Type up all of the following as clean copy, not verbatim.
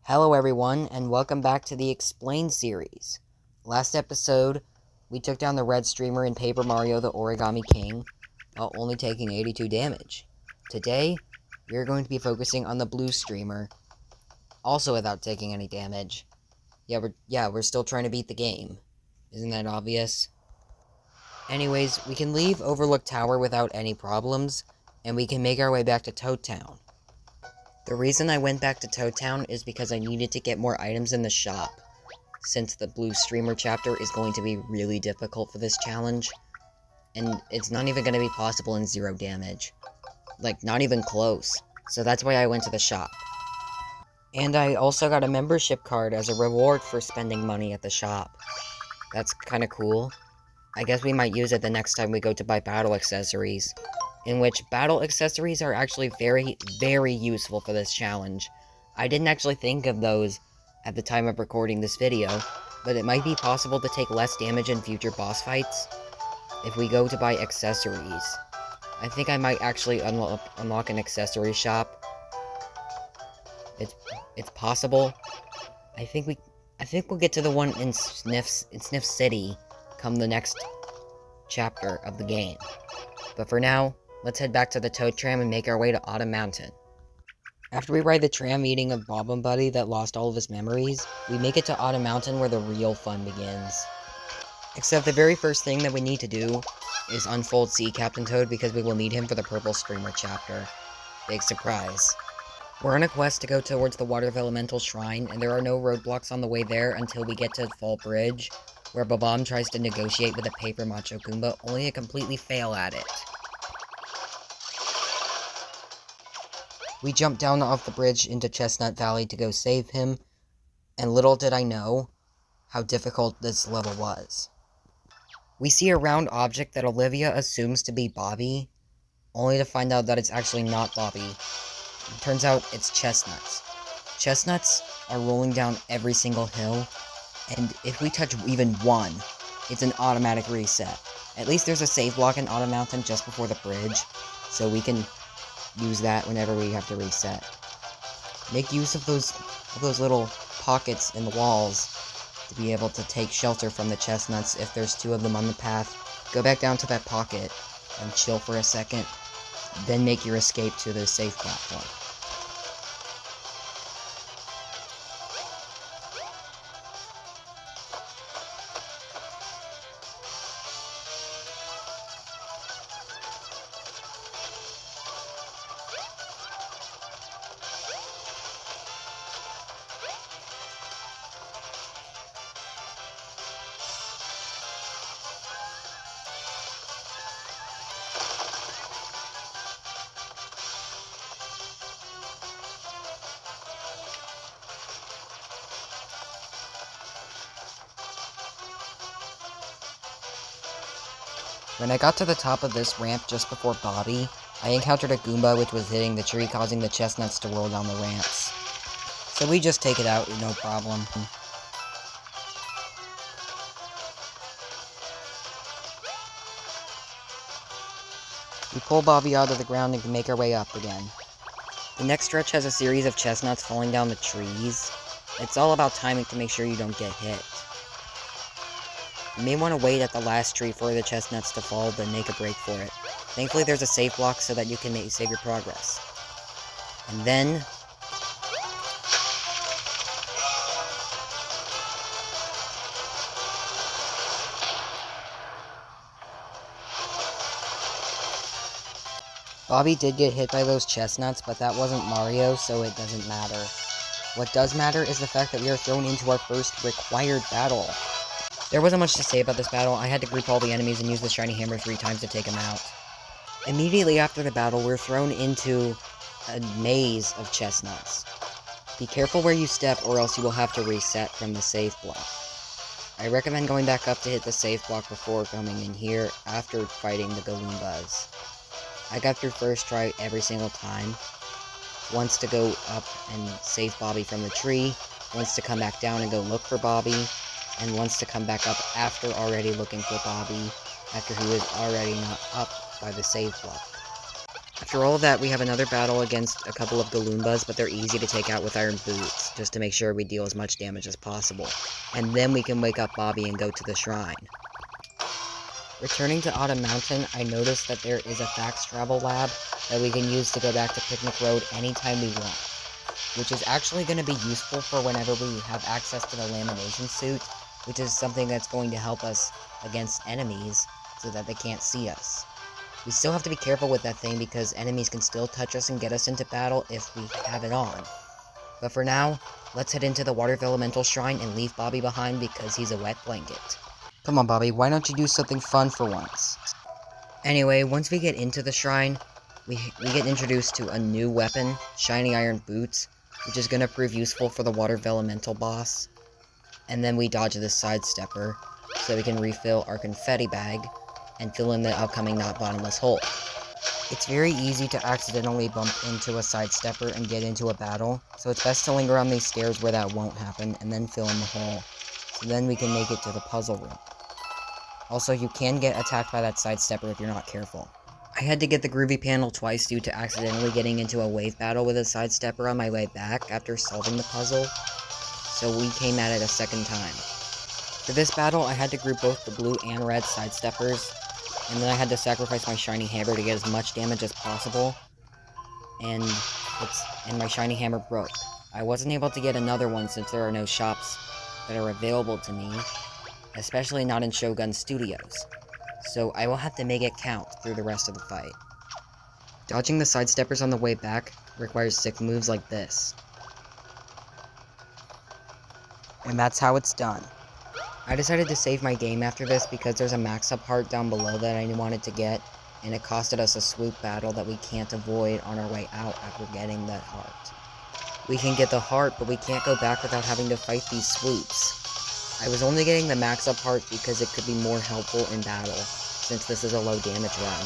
Hello everyone, and welcome back to the Explain series. Last episode, we took down the red streamer in Paper Mario the Origami King, while only taking 82 damage. Today, we're going to be focusing on the blue streamer, also without taking any damage. We're still trying to beat the game. Isn't that obvious? Anyways, we can leave Overlook Tower without any problems, and we can make our way back to Toad Town. The reason I went back to Toad Town is because I needed to get more items in the shop, since the blue streamer chapter is going to be really difficult for this challenge, and it's not even going to be possible in 0 damage. Like, not even close. So that's why I went to the shop. And I also got a membership card as a reward for spending money at the shop. That's kinda cool. I guess we might use it the next time we go to buy battle accessories. In which battle accessories are actually very, very useful for this challenge. I didn't actually think of those at the time of recording this video, but it might be possible to take less damage in future boss fights if we go to buy accessories. I think I might actually unlock an accessory shop. It's possible. I think we'll get to the one in Sniff City come the next chapter of the game. But for now, let's head back to the Toad Tram and make our way to Autumn Mountain. After we ride the tram meeting of Bob and Buddy that lost all of his memories, we make it to Autumn Mountain where the real fun begins. Except the very first thing that we need to do is unfold Sea Captain Toad because we will need him for the Purple Streamer chapter. Big surprise. We're on a quest to go towards the Water of Elemental Shrine, and there are no roadblocks on the way there until we get to Fall Bridge, where Bob tries to negotiate with a paper Macho Goomba, only to completely fail at it. We jumped down off the bridge into Chestnut Valley to go save him, and little did I know how difficult this level was. We see a round object that Olivia assumes to be Bobby, only to find out that it's actually not Bobby. It turns out it's Chestnuts. Chestnuts are rolling down every single hill, and if we touch even one, it's an automatic reset. At least there's a save block in Autumn Mountain just before the bridge, so we can use that whenever we have to reset. Make use of those little pockets in the walls to be able to take shelter from the chestnuts if there's 2 of them on the path. Go back down to that pocket and chill for a second, then make your escape to the safe platform. When I got to the top of this ramp just before Bobby, I encountered a Goomba which was hitting the tree, causing the chestnuts to roll down the ramps. So we just take it out, no problem. We pull Bobby out of the ground and can make our way up again. The next stretch has a series of chestnuts falling down the trees. It's all about timing to make sure you don't get hit. You may want to wait at the last tree for the chestnuts to fall, then make a break for it. Thankfully there's a safe block so that you can save your progress. And then Bobby did get hit by those chestnuts, but that wasn't Mario, so it doesn't matter. What does matter is the fact that we are thrown into our first required battle. There wasn't much to say about this battle. I had to group all the enemies and use the shiny hammer 3 times to take them out. Immediately after the battle, we're thrown into a maze of chestnuts. Be careful where you step, or else you will have to reset from the save block. I recommend going back up to hit the save block before coming in here after fighting the Galoombas. I got through first try every single time. Once to go up and save Bobby from the tree, once to come back down and go look for Bobby, and wants to come back up after already looking for Bobby, after he was already not up by the save block. After all of that, we have another battle against a couple of Galoombas, but they're easy to take out with Iron Boots, just to make sure we deal as much damage as possible. And then we can wake up Bobby and go to the shrine. Returning to Autumn Mountain, I noticed that there is a fax travel lab that we can use to go back to Picnic Road anytime we want, which is actually going to be useful for whenever we have access to the lamination suit, which is something that's going to help us against enemies so that they can't see us. We still have to be careful with that thing because enemies can still touch us and get us into battle if we have it on. But for now, let's head into the Waterville Elemental Shrine and leave Bobby behind because he's a wet blanket. Come on, Bobby, why don't you do something fun for once? Anyway, once we get into the shrine, we get introduced to a new weapon, Shiny Iron Boots, which is going to prove useful for the Waterville Elemental boss. And then we dodge this Sidestepper, so we can refill our confetti bag, and fill in the upcoming Not Bottomless hole. It's very easy to accidentally bump into a Sidestepper and get into a battle, so it's best to linger on these stairs where that won't happen, and then fill in the hole, so then we can make it to the puzzle room. Also, you can get attacked by that Sidestepper if you're not careful. I had to get the Groovy panel twice due to accidentally getting into a wave battle with a Sidestepper on my way back after solving the puzzle, so we came at it a second time. For this battle, I had to group both the blue and red Sidesteppers, and then I had to sacrifice my shiny hammer to get as much damage as possible, and my shiny hammer broke. I wasn't able to get another one since there are no shops that are available to me, especially not in Shogun Studios, so I will have to make it count through the rest of the fight. Dodging the Sidesteppers on the way back requires sick moves like this. And that's how it's done. I decided to save my game after this because there's a max-up heart down below that I wanted to get, and it costed us a swoop battle that we can't avoid on our way out after getting that heart. We can get the heart, but we can't go back without having to fight these swoops. I was only getting the max-up heart because it could be more helpful in battle, since this is a low damage run.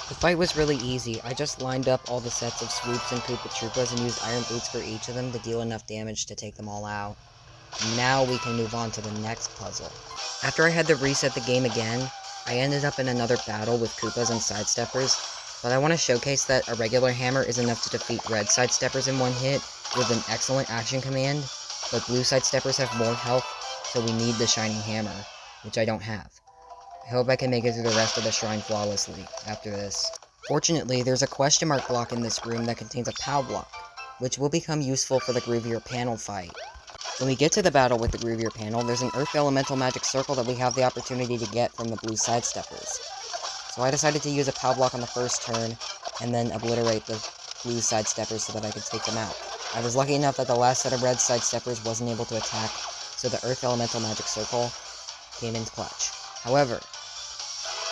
The fight was really easy. I just lined up all the sets of swoops and Koopa Troopas and used Iron Boots for each of them to deal enough damage to take them all out. Now we can move on to the next puzzle. After I had to reset the game again, I ended up in another battle with Koopas and Sidesteppers, but I want to showcase that a regular hammer is enough to defeat red Sidesteppers in one hit with an excellent action command, but blue Sidesteppers have more health, so we need the shiny hammer, which I don't have. I hope I can make it through the rest of the shrine flawlessly after this. Fortunately, there's a question mark block in this room that contains a POW block, which will become useful for the Groovier panel fight. When we get to the battle with the Groovier panel, there's an Earth Elemental Magic Circle that we have the opportunity to get from the blue Sidesteppers. So I decided to use a POW block on the first turn, and then obliterate the blue Sidesteppers so that I could take them out. I was lucky enough that the last set of red Sidesteppers wasn't able to attack, so the Earth Elemental Magic Circle came in clutch. However,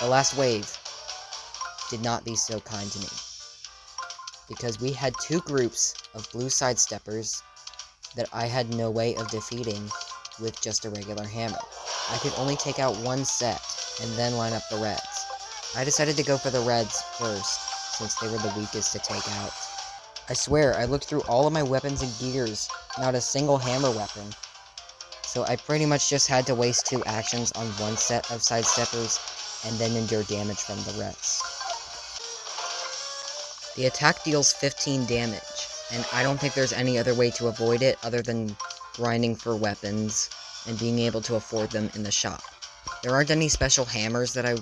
the last wave did not be so kind to me, because we had two groups of blue Sidesteppers that I had no way of defeating with just a regular hammer. I could only take out one set, and then line up the reds. I decided to go for the reds first, since they were the weakest to take out. I swear, I looked through all of my weapons and gears, not a single hammer weapon. So I pretty much just had to waste 2 actions on one set of Sidesteppers, and then endure damage from the rest. The attack deals 15 damage, and I don't think there's any other way to avoid it other than grinding for weapons and being able to afford them in the shop. There aren't any special hammers that I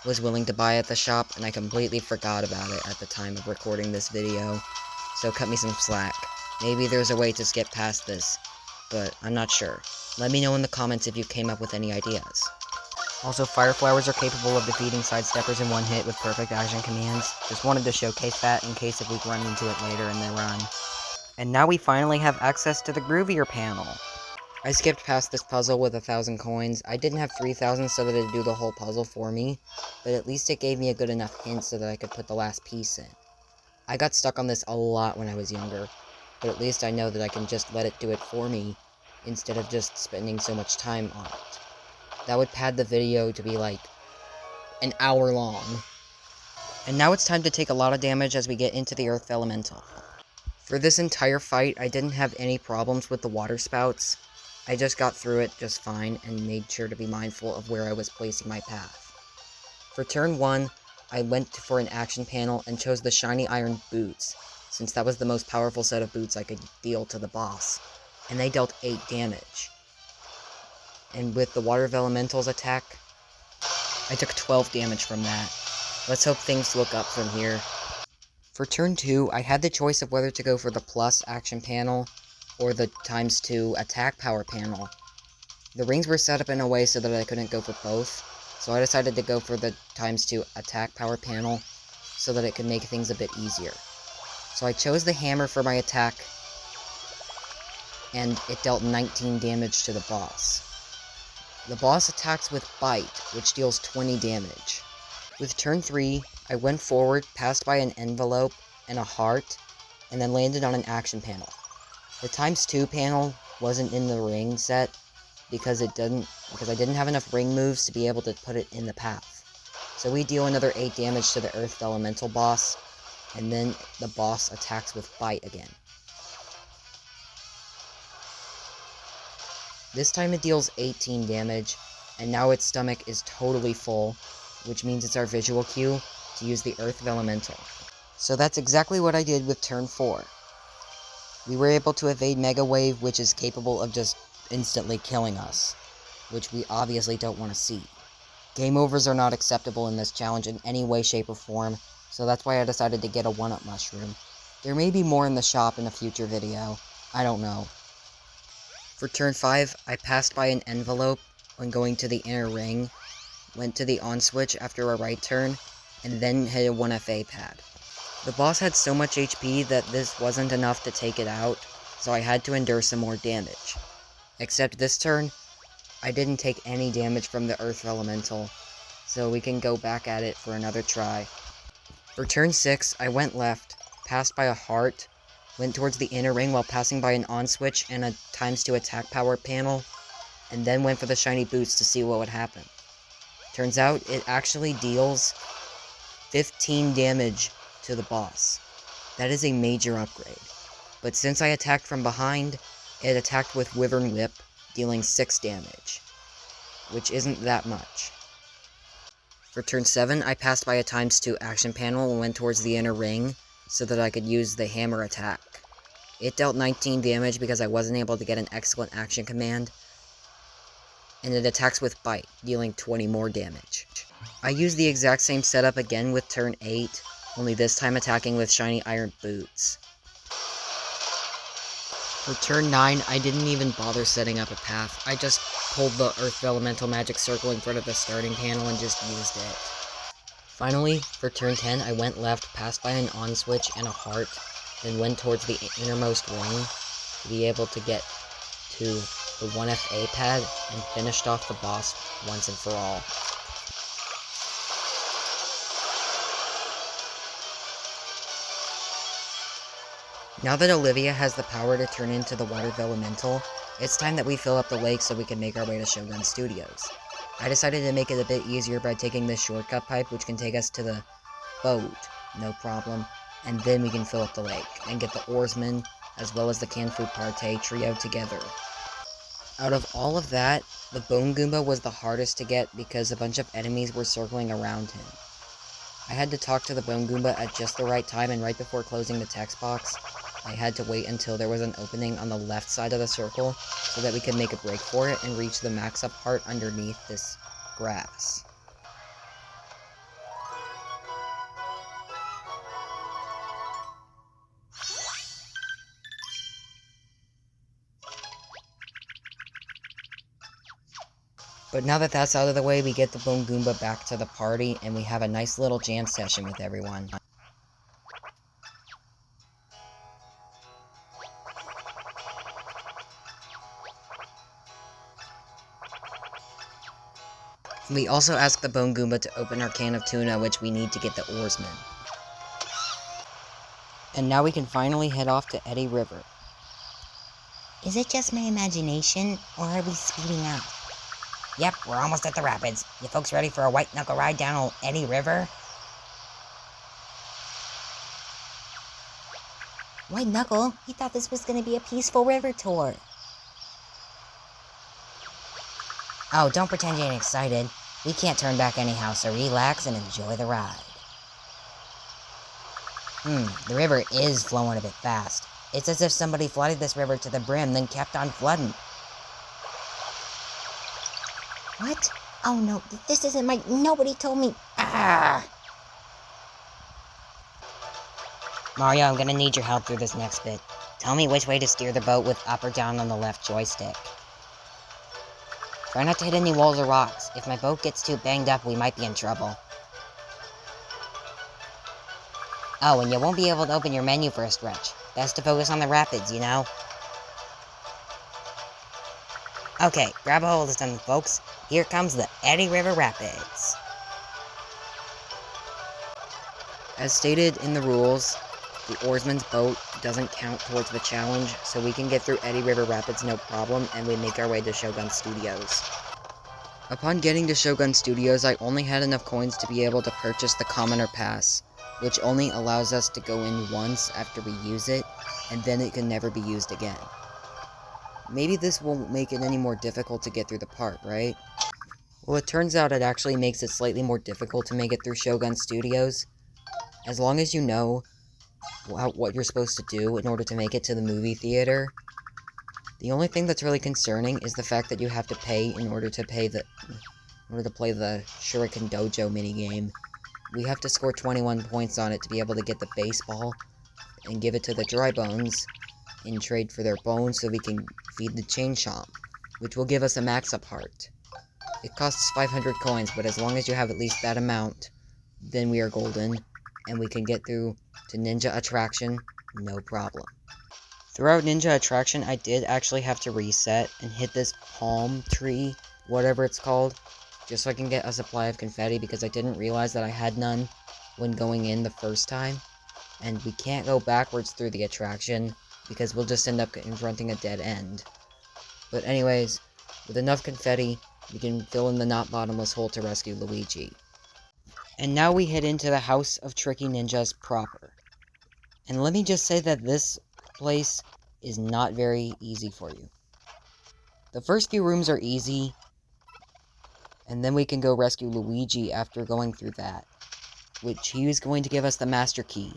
was willing to buy at the shop, and I completely forgot about it at the time of recording this video, so cut me some slack. Maybe there's a way to skip past this, but I'm not sure. Let me know in the comments if you came up with any ideas. Also, Fire Flowers are capable of defeating Sidesteppers in one hit with perfect action commands. Just wanted to showcase that in case if we run into it later in the run. And now we finally have access to the Groovier panel. I skipped past this puzzle with 1,000 coins. I didn't have 3,000 so that it'd do the whole puzzle for me, but at least it gave me a good enough hint so that I could put the last piece in. I got stuck on this a lot when I was younger, but at least I know that I can just let it do it for me, instead of just spending so much time on it. That would pad the video to be like an hour long. And now it's time to take a lot of damage as we get into the Earth Elemental. For this entire fight, I didn't have any problems with the water spouts. I just got through it just fine and made sure to be mindful of where I was placing my path. For turn 1, I went for an action panel and chose the shiny iron boots, since that was the most powerful set of boots I could deal to the boss, and they dealt 8 damage. And with the Water of Elementals attack, I took 12 damage from that. Let's hope things look up from here. For turn 2, I had the choice of whether to go for the plus action panel or the ×2 attack power panel. The rings were set up in a way so that I couldn't go for both, so I decided to go for the ×2 attack power panel so that it could make things a bit easier. So I chose the hammer for my attack, and it dealt 19 damage to the boss. The boss attacks with Bite, which deals 20 damage. With turn 3, I went forward, passed by an envelope and a heart, and then landed on an action panel. The ×2 panel wasn't in the ring set because I didn't have enough ring moves to be able to put it in the path. So we deal another 8 damage to the Earth Elemental boss, and then the boss attacks with Bite again. This time it deals 18 damage, and now its stomach is totally full, which means it's our visual cue to use the Earth Elemental. So that's exactly what I did with turn 4. We were able to evade Mega Wave, which is capable of just instantly killing us, which we obviously don't want to see. Game overs are not acceptable in this challenge in any way, shape, or form, so that's why I decided to get a 1-up mushroom. There may be more in the shop in a future video, I don't know. For turn 5, I passed by an envelope when going to the inner ring, went to the on switch after a right turn, and then hit a 1FA pad. The boss had so much HP that this wasn't enough to take it out, so I had to endure some more damage. Except this turn, I didn't take any damage from the Earth Elemental, so we can go back at it for another try. For turn 6, I went left, passed by a heart, went towards the inner ring while passing by an on switch and a ×2 attack power panel, and then went for the shiny boots to see what would happen. Turns out, it actually deals 15 damage to the boss. That is a major upgrade. But since I attacked from behind, it attacked with Wyvern Whip, dealing 6 damage, which isn't that much. For turn 7, I passed by a ×2 action panel and went towards the inner ring, so that I could use the hammer attack. It dealt 19 damage because I wasn't able to get an excellent action command, and it attacks with Bite, dealing 20 more damage. I used the exact same setup again with turn 8, only this time attacking with shiny iron boots. For turn 9, I didn't even bother setting up a path. I just pulled the Earth Elemental Magic Circle in front of the starting panel and just used it. Finally, for turn 10, I went left, passed by an on switch and a heart, then went towards the innermost ring to be able to get to the 1FA pad and finished off the boss once and for all. Now that Olivia has the power to turn into the Water Elemental, it's time that we fill up the lake so we can make our way to Shogun Studios. I decided to make it a bit easier by taking this shortcut pipe, which can take us to the boat, no problem, and then we can fill up the lake, and get the oarsmen, as well as the Kanfu Partey trio together. Out of all of that, the Bone Goomba was the hardest to get because a bunch of enemies were circling around him. I had to talk to the Bone Goomba at just the right time, and right before closing the text box, I had to wait until there was an opening on the left side of the circle so that we could make a break for it and reach the max-up part underneath this grass. But now that that's out of the way, we get the Bone Goomba back to the party, and we have a nice little jam session with everyone. We also ask the Bone Goomba to open our can of tuna, which we need to get the oarsmen. And now we can finally head off to Eddy River. Is it just my imagination, or are we speeding up? Yep, we're almost at the rapids. You folks ready for a white knuckle ride down old Eddy River? White knuckle? We thought this was going to be a peaceful river tour. Oh, don't pretend you ain't excited. We can't turn back anyhow, so relax and enjoy the ride. The river is flowing a bit fast. It's as if somebody flooded this river to the brim, then kept on flooding. What? Oh no, this isn't my... Nobody told me... Ah! Mario, I'm gonna need your help through this next bit. Tell me which way to steer the boat with up or down on the left joystick. Try not to hit any walls or rocks. If my boat gets too banged up, we might be in trouble. Oh, and you won't be able to open your menu for a stretch. Best to focus on the rapids, you know? Okay, grab a hold of something, folks. Here comes the Eddie River Rapids. As stated in the rules, the oarsman's boat doesn't count towards the challenge, so we can get through Eddie River Rapids no problem, and we make our way to Shogun Studios. Upon getting to Shogun Studios, I only had enough coins to be able to purchase the Commoner Pass, which only allows us to go in once after we use it, and then it can never be used again. Maybe this won't make it any more difficult to get through the part, right? Well, it turns out it actually makes it slightly more difficult to make it through Shogun Studios. As long as you know what you're supposed to do in order to make it to the movie theater. The only thing that's really concerning is the fact that you have to pay in order to play the Shuriken Dojo minigame. We have to score 21 points on it to be able to get the baseball and give it to the dry bones in trade for their bones so we can feed the chain chomp, which will give us a max-up heart. It costs 500 coins, but as long as you have at least that amount, then we are golden, and we can get through to Ninja Attraction, no problem. Throughout Ninja Attraction, I did actually have to reset and hit this palm tree, whatever it's called, just so I can get a supply of confetti, because I didn't realize that I had none when going in the first time. And we can't go backwards through the attraction, because we'll just end up confronting a dead end. But anyways, with enough confetti, we can fill in the not bottomless hole to rescue Luigi. And now we head into the House of Tricky Ninjas proper. And let me just say that this place is not very easy for you. The first few rooms are easy, and then we can go rescue Luigi after going through that, which he is going to give us the Master Key.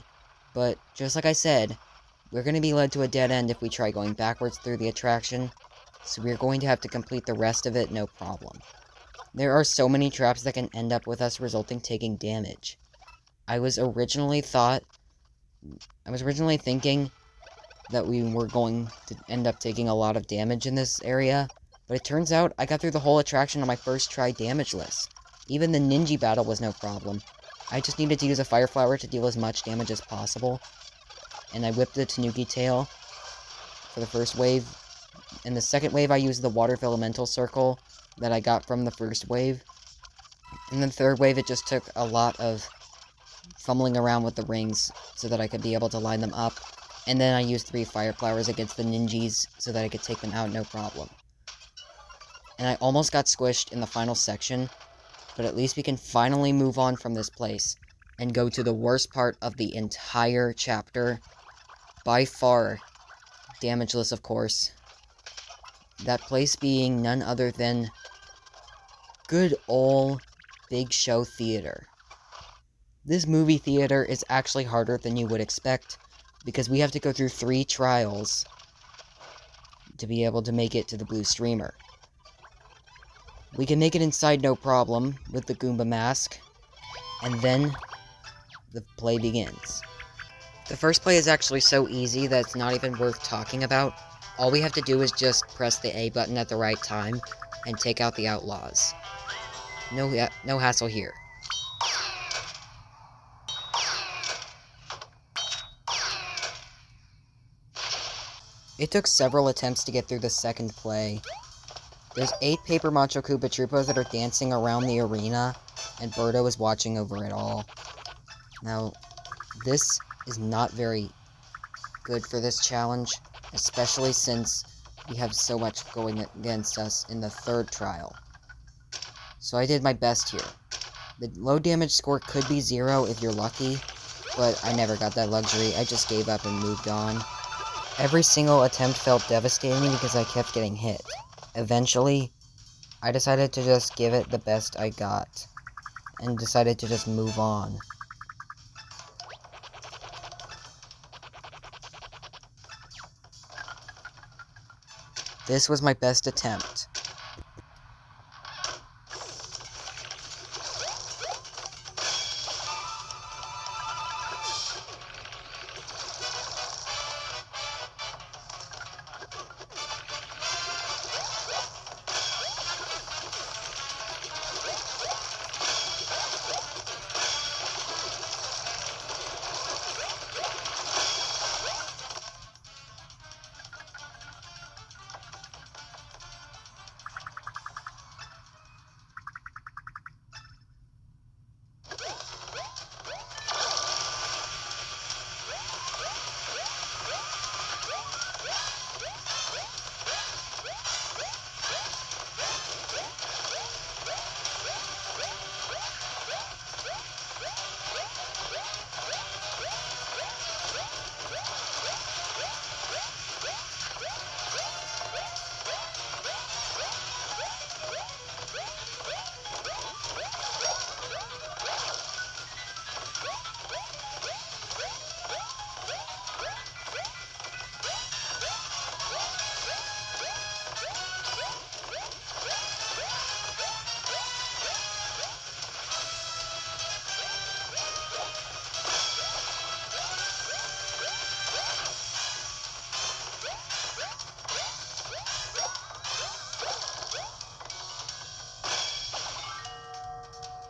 But, just like I said, we're going to be led to a dead end if we try going backwards through the attraction, so we're going to have to complete the rest of it no problem. There are so many traps that can end up with us resulting taking damage. I was originally thinking that we were going to end up taking a lot of damage in this area, but it turns out I got through the whole attraction on my first try damageless. Even the ninja battle was no problem. I just needed to use a fire flower to deal as much damage as possible, and I whipped the Tanuki tail for the first wave. In the second wave, I used the water elemental circle that I got from the first wave. In the third wave, it just took a lot of fumbling around with the rings so that I could be able to line them up. And then I used 3 fire flowers against the ninjas so that I could take them out no problem. And I almost got squished in the final section, but at least we can finally move on from this place and go to the worst part of the entire chapter. By far, damageless, of course. That place being none other than good ol' Big Show Theater. This movie theater is actually harder than you would expect, because we have to go through 3 trials to be able to make it to the blue streamer. We can make it inside no problem with the Goomba mask, and then the play begins. The first play is actually so easy that it's not even worth talking about. All we have to do is just press the A button at the right time and take out the outlaws. No hassle here. It took several attempts to get through the second play. There's 8 Paper Macho Koopa Troopas that are dancing around the arena, and Birdo is watching over it all. Now, this is not very good for this challenge, especially since we have so much going against us in the third trial. So I did my best here. The low damage score could be 0 if you're lucky, but I never got that luxury. I just gave up and moved on. Every single attempt felt devastating because I kept getting hit. Eventually, I decided to just give it the best I got, and decided to just move on. This was my best attempt.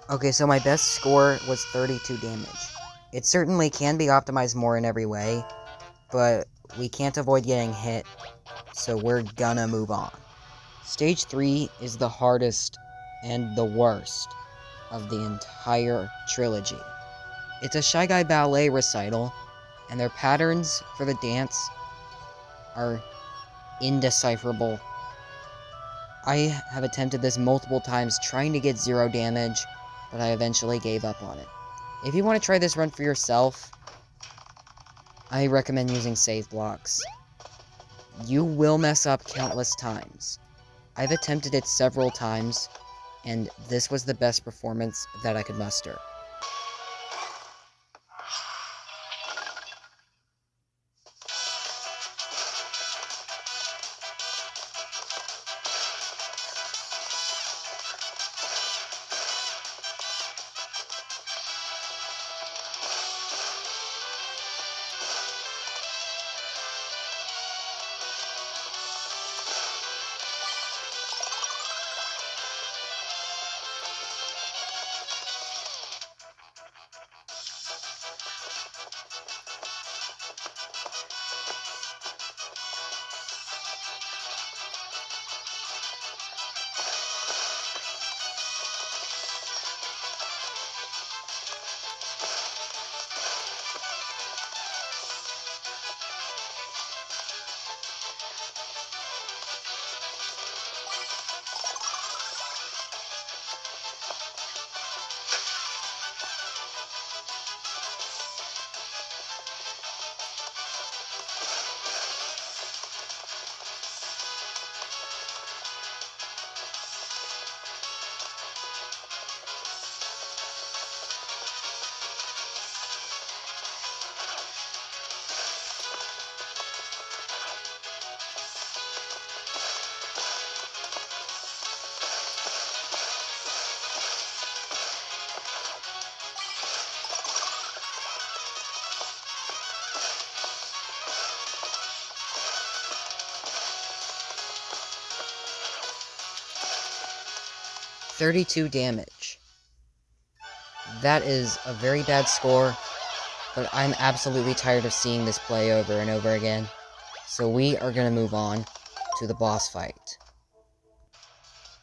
Okay, so my best score was 32 damage. It certainly can be optimized more in every way, but we can't avoid getting hit, so we're gonna move on. Stage 3 is the hardest and the worst of the entire trilogy. It's a Shy Guy Ballet recital, and their patterns for the dance are indecipherable. I have attempted this multiple times trying to get 0 damage, but I eventually gave up on it. If you want to try this run for yourself, I recommend using save blocks. You will mess up countless times. I've attempted it several times, and this was the best performance that I could muster. "32 damage. That is a very bad score, but I'm absolutely tired of seeing this play over and over again. So we are going to move on to the boss fight.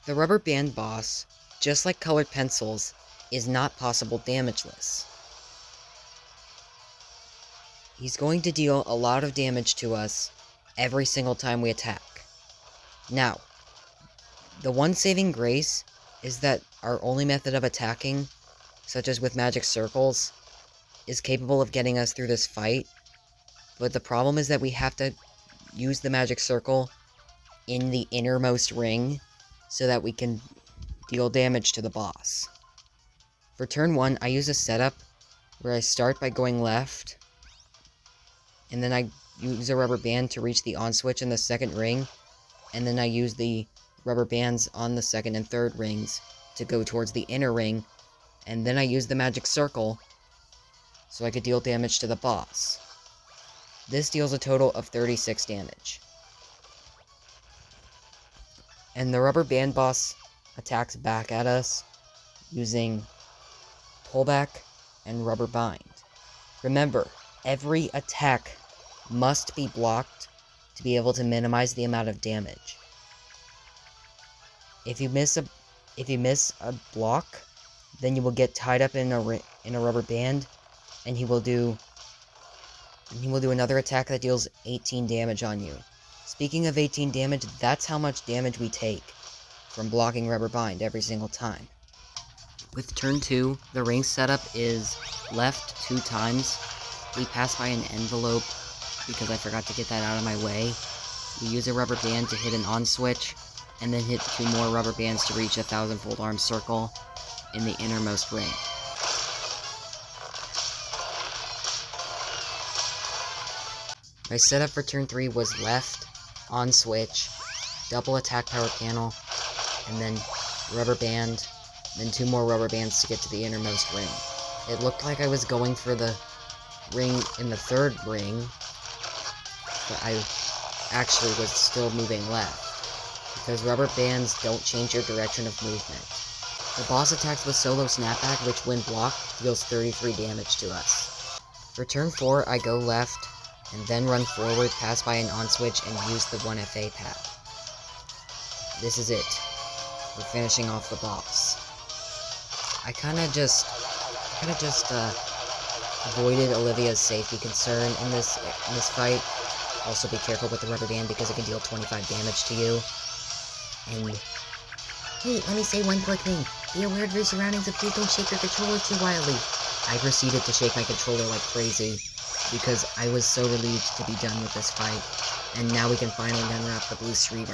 The rubber band boss, just like colored pencils, is not possible damageless. He's going to deal a lot of damage to us every single time we attack. Now, the one saving grace is that our only method of attacking, such as with magic circles, is capable of getting us through this fight, but the problem is that we have to use the magic circle in the innermost ring so that we can deal damage to the boss. For turn 1, I use a setup where I start by going left, and then I use a rubber band to reach the on switch in the second ring, and then I use the rubber bands on the second and third rings to go towards the inner ring, and then I use the magic circle so I could deal damage to the boss. This deals a total of 36 damage. And the rubber band boss attacks back at us using pullback and rubber bind. Remember, every attack must be blocked to be able to minimize the amount of damage. If you miss a block, then you will get tied up in a rubber band, and he will do another attack that deals 18 damage on you. Speaking of 18 damage, that's how much damage we take from blocking rubber bind every single time. With turn 2, the ring setup is left 2 times. We pass by an envelope because I forgot to get that out of my way. We use a rubber band to hit an on switch, and then hit 2 more rubber bands to reach a 1,000-fold arm circle in the innermost ring. My setup for turn 3 was left, on switch, double attack power panel, and then rubber band, then 2 more rubber bands to get to the innermost ring. It looked like I was going for the ring in the third ring, but I actually was still moving left, because rubber bands don't change your direction of movement. The boss attacks with solo snapback, which when blocked, deals 33 damage to us. For turn 4, I go left, and then run forward, pass by an on switch, and use the 1 FA pad. This is it. We're finishing off the boss. I kinda just avoided Olivia's safety concern in this fight. Also be careful with the rubber band because it can deal 25 damage to you. And Hey, let me say one quick thing. Be aware of your surroundings and please don't shake your controller too wildly. I proceeded to shake my controller like crazy because I was so relieved to be done with this fight, and now we can finally unwrap the blue streamer.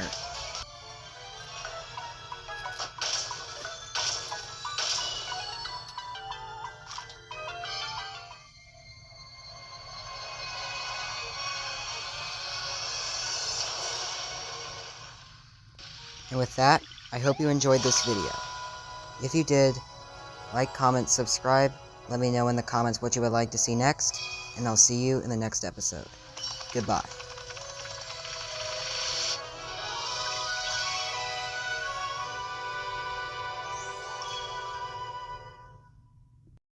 And with that, I hope you enjoyed this video. If you did, like, comment, subscribe, let me know in the comments what you would like to see next, and I'll see you in the next episode. Goodbye.